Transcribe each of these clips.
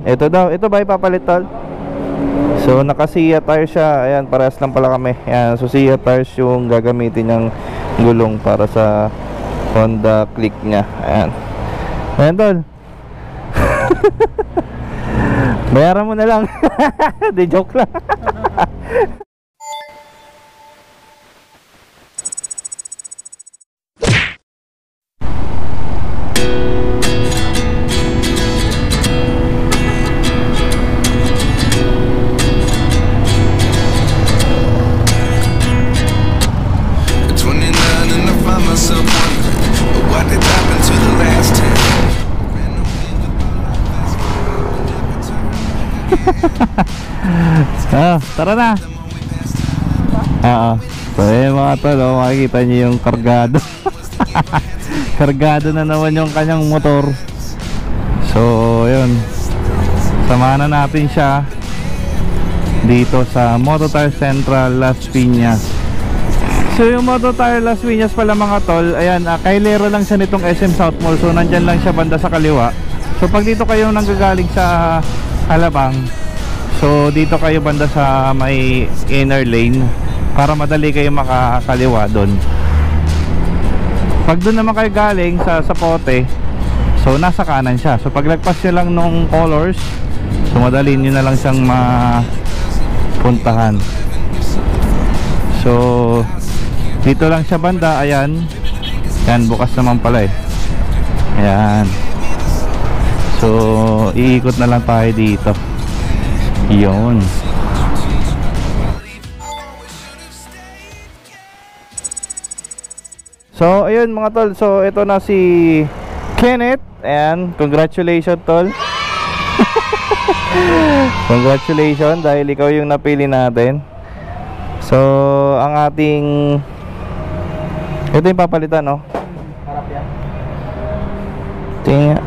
ito daw, ito ba ipapalit tol? So naka Sia tires siya. Ayan, parehas lang pala kami. Ayan, so Sia tires yung gagamitin ng gulong para sa Honda Click niya. Ayan. Ayan tol. Bayaran mo na lang. Di joke lang. Tara na. So mga tol, makikita nyo yung kargado. Kargado na naman yung kanyang motor. So yun, samahan na natin siya dito sa Moto Tire Central Las Piñas. So yung Moto Tire Las Piñas pala mga tol, ayan, kailero lang siya nitong SM South Mall. So nandyan lang siya banda sa kaliwa. So pag dito kayo nanggagaling sa Alabang, so dito kayo banda sa may inner lane para madali kayo makakaliwa doon. Pag doon naman kayo galing sa Sapote, so nasa kanan siya. So paglagpas nyo lang nung colors, so madali nyo na lang siyang mapuntahan. So dito lang siya banda. Ayan, yan, bukas naman pala eh. Ayan. So iikot na lang tayo dito. Yun. So ayun mga tol, so ito na si Kenneth. Ayan, congratulations tol. Congratulations dahil ikaw yung napili natin. So ang ating, ito yung papalitan, no? Harap yan. Tingnan.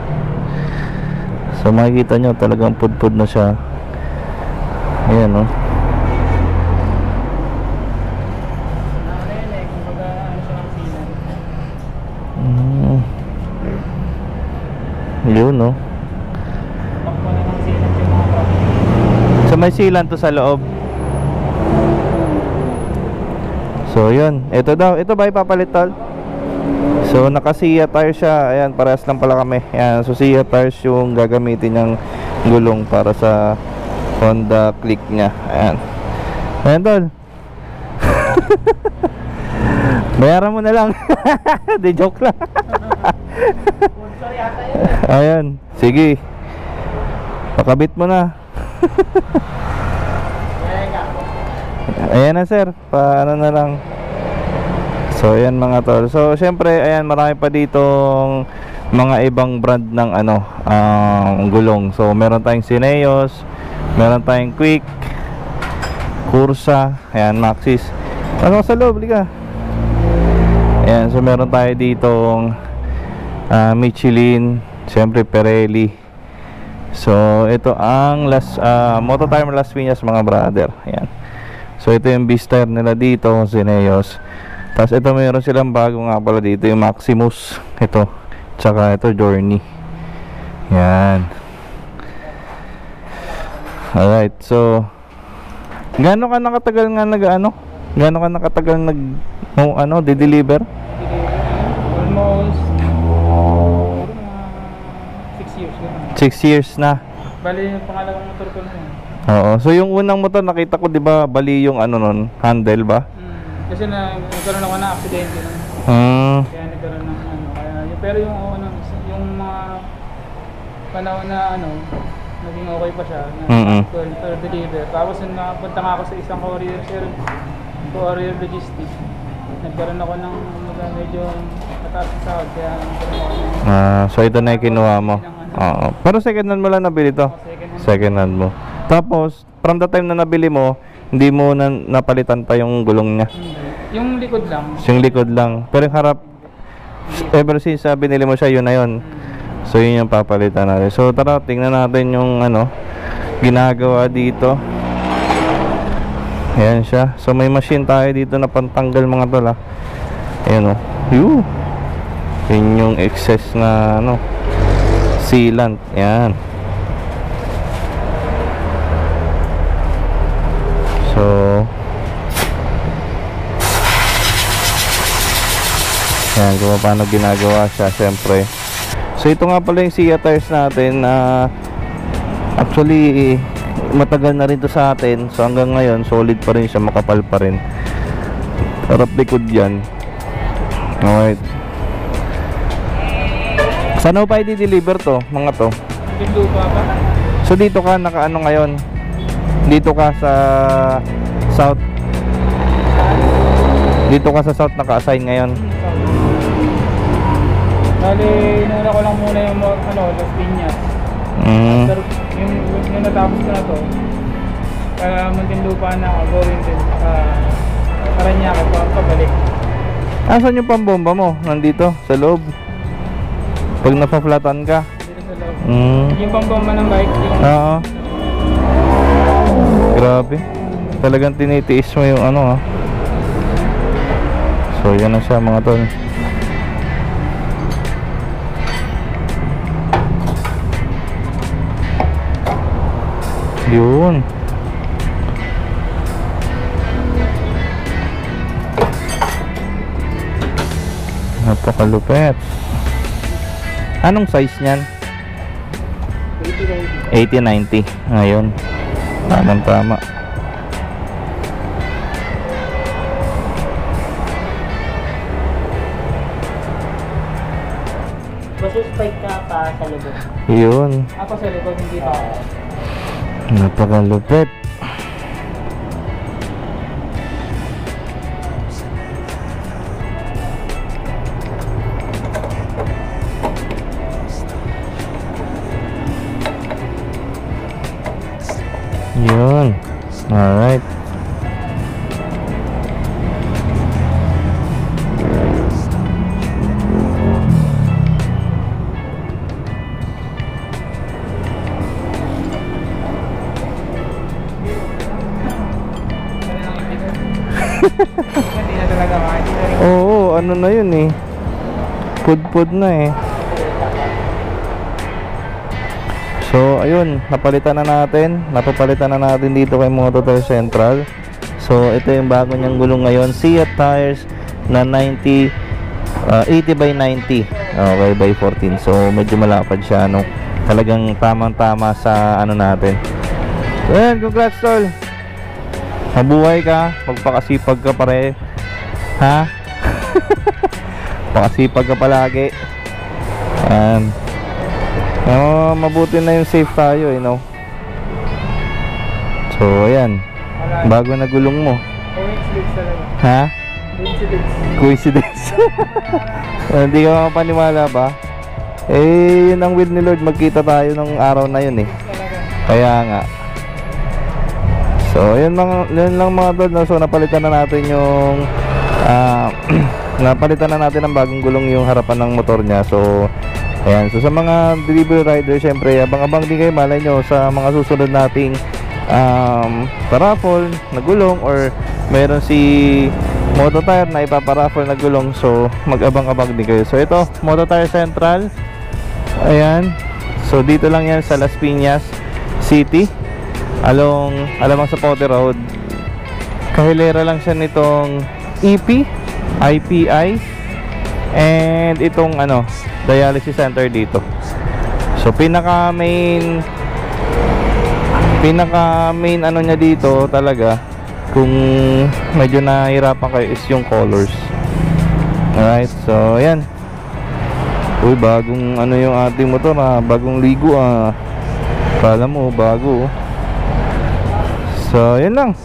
So makikita nyo talagang pudpud na siya. Ayan, no? Yun, no? So may silan to sa loob. So yun, ito daw, ito ba ipapalit tol? So naka Sia tires siya. Ayan, parehas lang pala kami. Ayan, so Sia tires yung gagamitin ng gulong para sa Honda Click niya. Ayan. Ayan tol. Bayaran mo na lang. Di joke lang. Ayan, sige. Pakabit mo na. Ayan na sir, paano na lang. So ayan mga tol. So syempre ayan, marami pa ditong mga ibang brand ng gulong. So meron tayong Cineos, meron tayong Quick, Cursa, ayan, Maxxis. Ano sa loob, liga. Ayan, so meron tayo ditong Michelin, syempre Pirelli. So ito ang Moto Tire Las Piñas mga brother. Ayan. So ito yung B-Star nila dito, Cineos. Tapos ito mayroon silang bago nga pala dito, yung Maximus. Ito, tsaka ito Journey. Yan. Alright, so gaano ka nakatagal nga gaano ka nakatagal di-deliver? Almost 6 years na. 6 years na. Bali yung pangalawang motor ko na yun. Oo, so yung unang motor nakita ko, 'di ba, bali yung handle ba? Kasi nagkaroon ako na aksidente na. Kaya nagkaroon ng pero yung mga panahon na naging okay pa siya na for deliver. Tapos nung napunta nga ako sa isang courier logistics, nagkaroon ako ng medyo mataas na sahod, kaya nagkaroon ako ng so ito na yung kinuha mo. Oo. Pero second hand mo lang nabili to? Second hand mo. Tapos from the time na nabili mo, hindi mo na napalitan pa yung gulong niya? Yung likod lang. Yung likod lang. Pero yung harap, ever since binili mo siya, yun na yun. So yun yung papalitan natin. So tara, tingnan natin yung ginagawa dito. Ayan siya. So may machine tayo dito na pantanggal mga tol, ha. Ayan, yun yung excess na sealant. Ayan. Yan, kung paano ginagawa siya, syempre. So ito nga pala yung Sia tires natin na actually matagal na rin to sa atin. So hanggang ngayon solid pa rin siya, makapal pa rin. Harap likod yan. Alright. Saan mo pa i-deliver to, mga to? Lupa pa. So dito ka nakaano ngayon? Dito ka sa South. Dito ka sa South naka-assign ngayon. Bali, inuna ko lang muna yung Las Piñas. Pero yung natapos ko na to, kaya Muntinlupa na ako, gawin din Paranaque pabalik. Asan yung pambomba mo? Nandito, sa loob. Pag napaflatan ka. Dito sa loob. Yung pambomba ng bike, yung... Oo. Grabe. Talagang tinitiis mo yung ano ha. So yan na siya mga tol. Yun. Napakalupit. Anong size niyan? 80-90. Ayun. Tamang tama. Masuspike ka pa sa lubog. Yun. Ako sa likod, hindi pa. Napakalupit. Yun. Alright. Hindi na talaga makikita. Oo, ano na yun eh. Pud-pud na eh. So, ayun, napapalitan na natin dito kay Mototail Central. So, ito yung bago niyang gulong ngayon, Sia tires na 80 by 90. Okay, by 14. So, medyo malapad siya, no. Talagang tamang-tama sa ano natin. So, ayan, congrats tol. Mabuhay ka, magpakasipag ka pare. Ha? Pakasipag ka palagi. Ayan. Mabuti na yung safe tayo, you know. So, ayan. Bago na gulong mo. Coincidence talaga. Ha? Coincidence. Hindi ka mapaniwala ba? Eh, yun ang will ni Lord. Magkita tayo ng araw na yun eh. Kaya nga. So, yun lang mga tol. So, napalitan na natin yung napalitan na natin ang bagong gulong yung harapan ng motor niya. So, ayan. So, sa mga delivery rider, syempre, abang-abang din kayo. Malay nyo sa mga susunod nating paraffle na gulong, or meron si Mototail na ipaparaffle na gulong. So, mag-abang-abang din kayo. So, ito, Mototail Central. Ayan. So, dito lang yan sa Las Piñas City. Alamang sa Pote Road. Kahilera lang siya nitong EP, IPI, and itong dialysis center dito. So pinaka main niya dito talaga, kung medyo nahirapan kayo, is yung colors. Alright, so ayan. Uy, bagong yung ating motor bagong ligo Kala mo bago. So, yun lang.